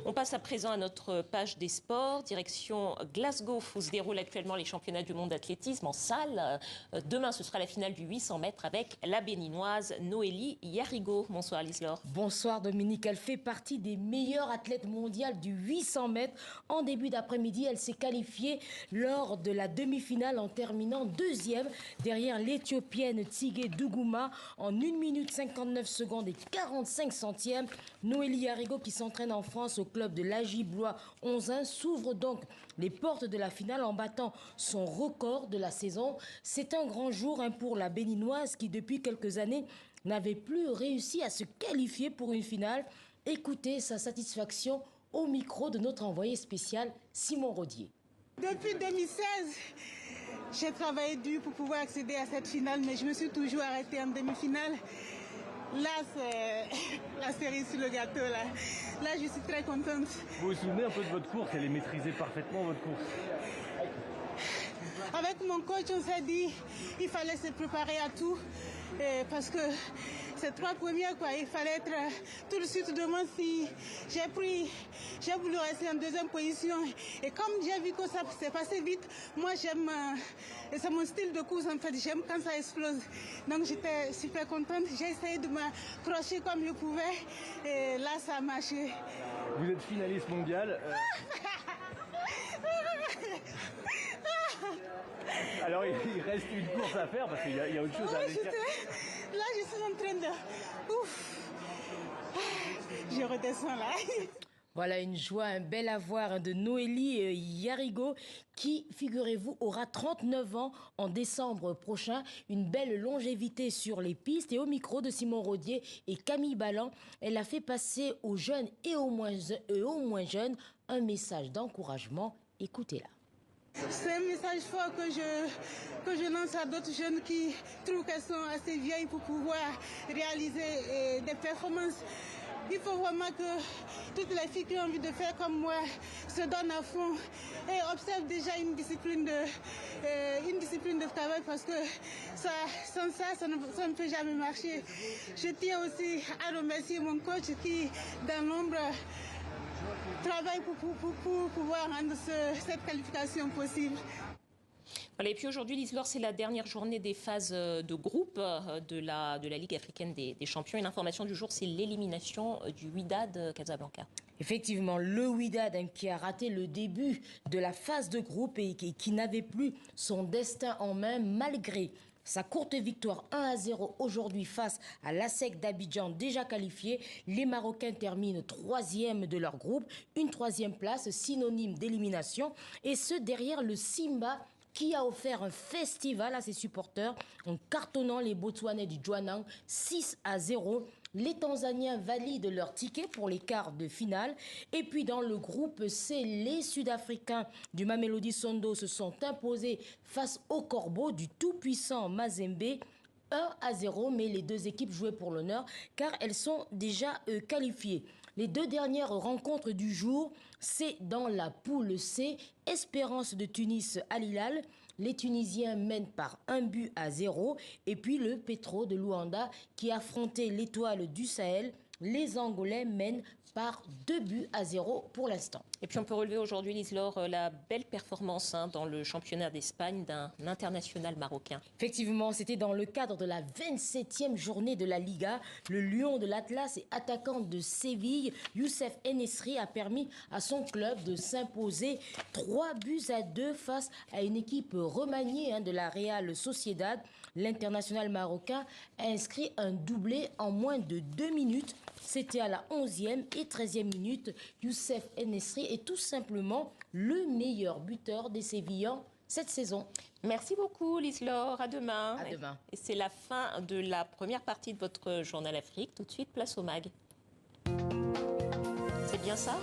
On passe à présent à notre page des sports. Direction Glasgow, où se déroulent actuellement les championnats du monde d'athlétisme en salle. Demain, ce sera la finale du 800 mètres avec la béninoise Noélie Yarigo. Bonsoir Lise-Laure. Bonsoir Dominique. Elle fait partie des meilleures athlètes mondiales du 800 mètres. En début d'après-midi, elle s'est qualifiée lors de la demi-finale en terminant deuxième derrière l'Éthiopienne Tsige Dougouma en 1 minute 59 secondes et 45 centièmes. Noélie Yarigo, qui s'entraîne en France au club de l'Agiblois 11-1, s'ouvre donc les portes de la finale en battant son record de la saison. C'est un grand jour pour la béninoise qui, depuis quelques années, n'avait plus réussi à se qualifier pour une finale. Écoutez sa satisfaction au micro de notre envoyé spécial Simon Rodier. Depuis 2016, j'ai travaillé dur pour pouvoir accéder à cette finale, mais je me suis toujours arrêtée en demi-finale. Là, c'est la cerise sur le gâteau. Là, je suis très contente. Vous vous souvenez un peu de votre course? Elle est maîtrisée parfaitement, votre course? Avec mon coach, on s'est dit qu'il fallait se préparer à tout. Parce que ces 3 premières, il fallait être tout de suite devant. Si j'ai voulu rester en deuxième position. Et comme j'ai vu que ça s'est passé vite, moi j'aime, c'est mon style de course en fait, j'aime quand ça explose. Donc j'étais super contente, j'ai essayé de m'accrocher comme je pouvais et là ça a marché. Vous êtes finaliste mondiale. Alors il reste une course à faire parce qu'il y a autre chose à aller faire. Là je suis en train de... Ouf, je redescends là. Voilà une joie, un bel avoir de Noélie Yarigo qui, figurez-vous, aura 39 ans en décembre prochain. Une belle longévité sur les pistes. Et au micro de Simon Rodier et Camille Ballan, elle a fait passer aux jeunes et aux moins jeunes un message d'encouragement. Écoutez-la. C'est un message fort que je lance à d'autres jeunes qui trouvent qu'elles sont assez vieilles pour pouvoir réaliser des performances. Il faut vraiment que toutes les filles qui ont envie de faire comme moi se donnent à fond et observent déjà une discipline de travail parce que sans ça ne peut jamais marcher. Je tiens aussi à remercier mon coach qui, dans l'ombre, travaille pour pouvoir rendre cette qualification possible. Voilà, et puis aujourd'hui, Lise-Laure, c'est la dernière journée des phases de groupe de la Ligue africaine des champions. Et l'information du jour, c'est l'élimination du Wydad Casablanca. Effectivement, le Wydad qui a raté le début de la phase de groupe et qui n'avait plus son destin en main malgré sa courte victoire 1-0 aujourd'hui face à l'ASEC d'Abidjan déjà qualifié. Les Marocains terminent 3e de leur groupe, une 3e place synonyme d'élimination et ce derrière le Simba qui a offert un festival à ses supporters en cartonnant les Botswanais du Jwaneng 6-0. Les Tanzaniens valident leur ticket pour les quarts de finale. Et puis dans le groupe C, les Sud-Africains du Mamelodi Sundowns se sont imposés face aux Corbeaux du tout-puissant Mazembe. 1-0, mais les deux équipes jouaient pour l'honneur car elles sont déjà qualifiées. Les deux dernières rencontres du jour, c'est dans la poule C, Espérance de Tunis à Hilal. Les Tunisiens mènent par 1-0 et puis le Petro de Luanda qui affrontait l'Étoile du Sahel. Les Angolais mènent par 2-0 pour l'instant. Et puis on peut relever aujourd'hui, Lise-Laure, la belle performance dans le championnat d'Espagne d'un international marocain. Effectivement, c'était dans le cadre de la 27e journée de la Liga. Le lion de l'Atlas et attaquant de Séville, Youssef Enesri, a permis à son club de s'imposer 3-2 face à une équipe remaniée de la Real Sociedad. L'international marocain a inscrit un doublé en moins de 2 minutes. C'était à la 11e et 13e minute. Youssef Enesri est tout simplement le meilleur buteur des Sévillans cette saison. Merci beaucoup Lise-Laure, à demain. À demain. Et c'est la fin de la première partie de votre journal Afrique. Tout de suite, place au MAG. C'est bien ça?